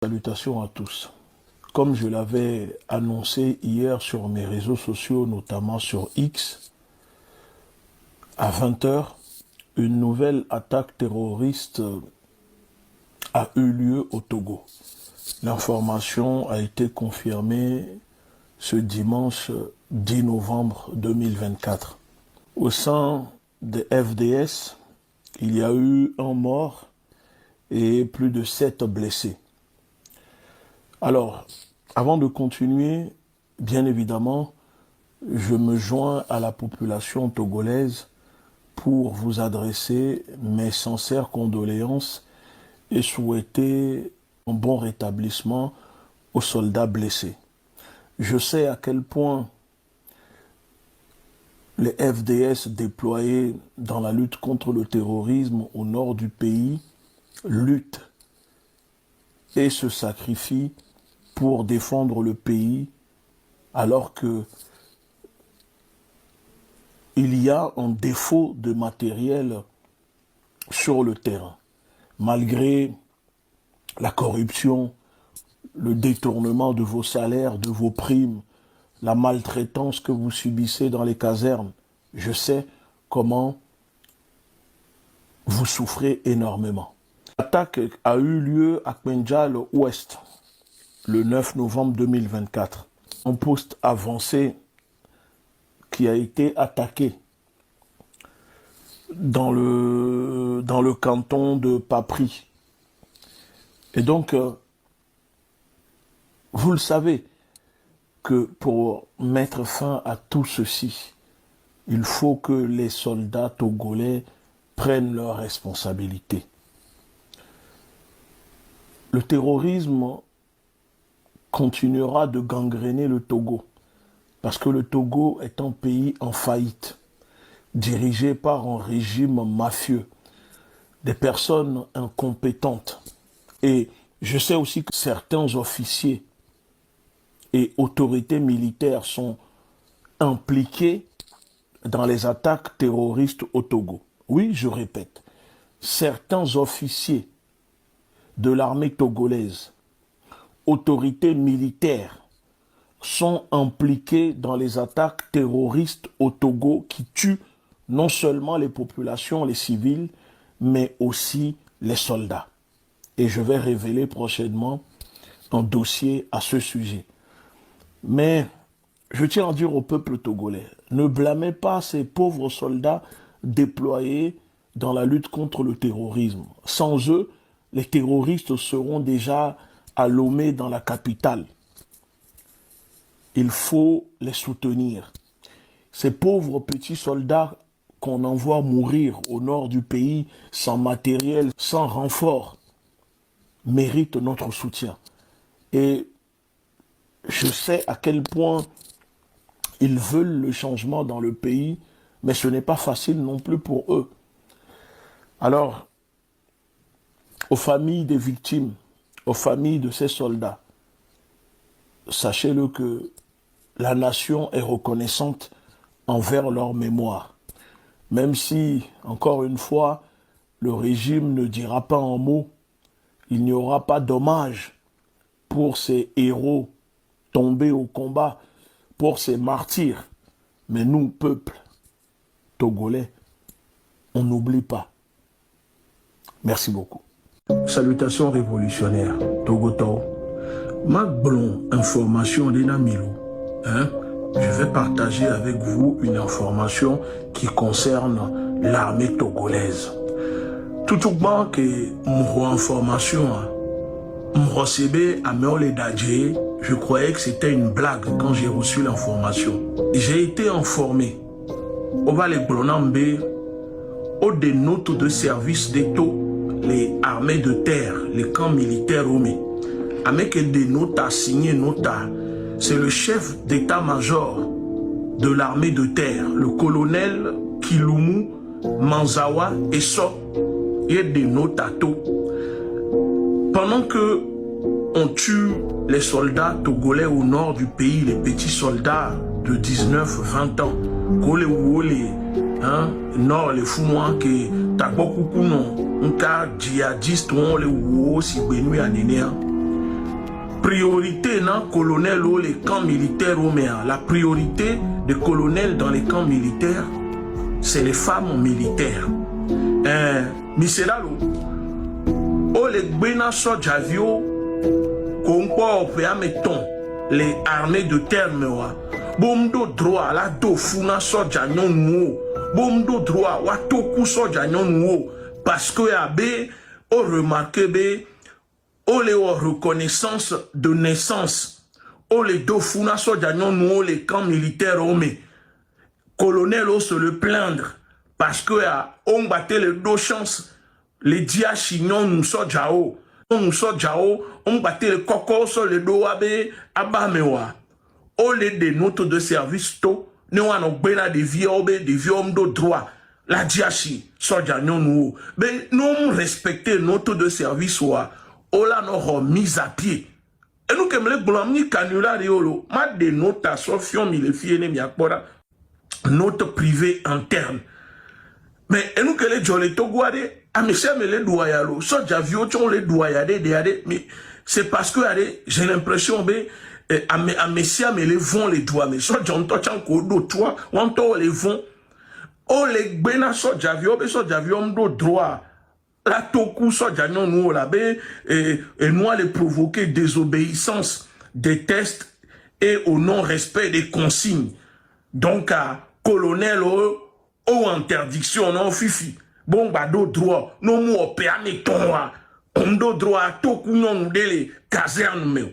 Salutations à tous. Comme je l'avais annoncé hier sur mes réseaux sociaux, notamment sur X, à 20 h, une nouvelle attaque terroriste a eu lieu au Togo. L'information a été confirmée ce dimanche 10 novembre 2024. Au sein des FDS, il y a eu un mort et plus de 7 blessés. Alors, avant de continuer, bien évidemment, je me joins à la population togolaise pour vous adresser mes sincères condoléances et souhaiter un bon rétablissement aux soldats blessés. Je sais à quel point les FDS déployés dans la lutte contre le terrorisme au nord du pays luttent et se sacrifient pour défendre le pays, alors que il y a un défaut de matériel sur le terrain. Malgré la corruption, le détournement de vos salaires, de vos primes, la maltraitance que vous subissez dans les casernes, je sais comment vous souffrez énormément. L'attaque a eu lieu à Kpenjal Ouest, le 9 novembre 2024. Un poste avancé qui a été attaqué dans le canton de Papri. Et donc, vous le savez que pour mettre fin à tout ceci, il faut que les soldats togolais prennent leurs responsabilités. Le terrorisme continuera de gangréner le Togo, parce que le Togo est un pays en faillite, dirigé par un régime mafieux, des personnes incompétentes. Et je sais aussi que certains officiers et autorités militaires sont impliqués dans les attaques terroristes au Togo. Oui, je répète, certains officiers de l'armée togolaise, autorités militaires, sont impliqués dans les attaques terroristes au Togo qui tuent non seulement les populations, les civils, mais aussi les soldats. Et je vais révéler prochainement un dossier à ce sujet. Mais je tiens à dire au peuple togolais, ne blâmez pas ces pauvres soldats déployés dans la lutte contre le terrorisme. Sans eux, les terroristes seront déjà à Lomé dans la capitale. Il faut les soutenir. Ces pauvres petits soldats qu'on envoie mourir au nord du pays sans matériel, sans renfort, méritent notre soutien. Et je sais à quel point ils veulent le changement dans le pays, mais ce n'est pas facile non plus pour eux. Alors, aux familles des victimes, aux familles de ces soldats, sachez-le que la nation est reconnaissante envers leur mémoire. Même si, encore une fois, le régime ne dira pas en mots, il n'y aura pas d'hommage pour ces héros tombés au combat, pour ces martyrs. Mais nous, peuple togolais, on n'oublie pas. Merci beaucoup. Salutations révolutionnaires, Togoto. Mac Blon, information d'Enamilo. Je vais partager avec vous une information qui concerne l'armée togolaise. Tout le monde que mon information, je croyais que c'était une blague quand j'ai reçu l'information. J'ai été informé. On va les blonamber au des notes de service d'État, les armées de terre, les camps militaires romés. Avec des notes à signer, c'est le chef d'état-major de l'armée de terre, le colonel Kilumu Manzawa Eso. Il y a des notes à tout. Pendant que on tue les soldats togolais au nord du pays, les petits soldats de 19-20 ans, nord les fous-moi qui t'as beaucoup non, on cas djihadiste on les ou si benu à néné. priorité dans colonel ou les camps militaires ou mais la priorité des colonels dans les camps militaires, c'est les femmes militaires. Miseralo, o les gbena sojavio, konko mettons les armées de terre mewa. Bomdo droit la do funa soja nyon bomdo droit wa toku soja nyon parce que abe o remarqué be o le reconnaissance de naissance o le do funa soja nyon les camps militaires ome colonel o se le plaindre parce que on battait les deux chances les diachi non soja o on battait le coco sur le dos abe abamewa. Au lieu des notes de service, nous avons des vieux hommes de droit. La diachi, soja nous. Mais nous respectons notes de service, on l'a mis à pied. Et nous, comme les blancs, canula riolo, ma des notes à Sofion, mille filles, notes privées internes. Mais et nous, que les jolets toguade, à mes chers, mais les doyalo, soja vieux, les doyade, mais c'est parce que j'ai l'impression, à Messia, mais les vont les doigts, mais soit j'en touche encore d'autres, toi, on t'en les vont. Oh, les bena soit j'avio, do droit. La toku soit j'agnon nous la bé, et nous les provoquer désobéissance des tests et au non-respect des consignes. Donc, à colonel, ou interdiction, non, fifi. Bon, bah, do droit, non, mou, opéra, mais ton, on do droit, toku non, nous, les casernes, mais.